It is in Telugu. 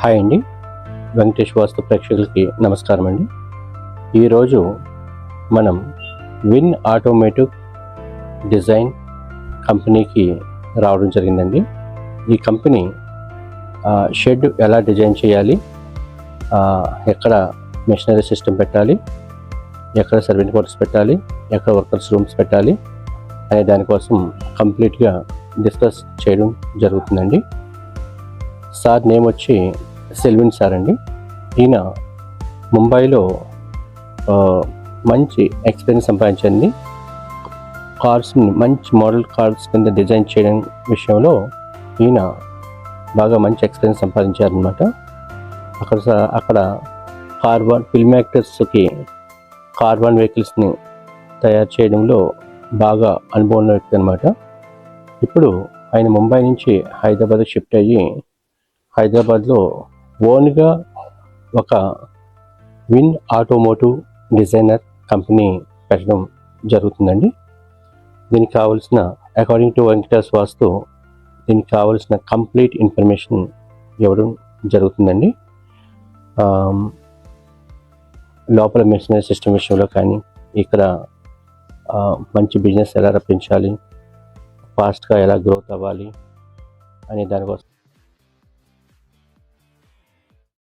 హాయ్ అండి. వెంకటేష్ వాస్తు ప్రేక్షకులకి నమస్కారం అండి. ఈరోజు మనం విన్ ఆటోమేటివ్ డిజైన్ కంపెనీకి రావడం జరిగిందండి. ఈ కంపెనీ షెడ్ ఎలా డిజైన్ చేయాలి, ఎక్కడ మెషినరీ సిస్టమ్ పెట్టాలి, ఎక్కడ సర్వెంట్ క్వార్టర్స్ పెట్టాలి, ఎక్కడ వర్కర్స్ రూమ్స్ పెట్టాలి అనే దానికోసం కంప్లీట్గా డిస్కస్ చేయడం జరుగుతుందండి. సార్ నేమ్ వచ్చి సెల్విన్ సార్ అండి. ఈయన ముంబైలో మంచి ఎక్స్పీరియన్స్ సంపాదించింది. కార్స్ని మంచి మోడల్ కార్స్ కింద డిజైన్ చేయడం విషయంలో ఈయన బాగా మంచి ఎక్స్పీరియన్స్ సంపాదించారనమాట. అక్కడ కార్బన్ ఫిల్మ్ యాక్టర్స్కి కార్బన్ వెహికల్స్ని తయారు చేయడంలో బాగా అనుభవం ఉన్న వ్యక్తి అనమాట. ఇప్పుడు ఆయన ముంబై నుంచి హైదరాబాద్కి షిఫ్ట్ అయ్యి హైదరాబాద్లో ఓన్గా ఒక విన్ ఆటోమోటివ్ డిజైనర్ కంపెనీ పెట్టడం జరుగుతుందండి. దీనికి కావాల్సిన అకార్డింగ్ టు వెంకటేష్ వాస్తు దీనికి కావాల్సిన కంప్లీట్ ఇన్ఫర్మేషన్ ఇవ్వడం జరుగుతుందండి. లోపల మెషినరీ సిస్టమ్ విషయంలో కానీ, ఇక్కడ మంచి బిజినెస్ ఎలా రప్పించాలి, ఫాస్ట్గా ఎలా గ్రోత్ అవ్వాలి అనే దానికోసం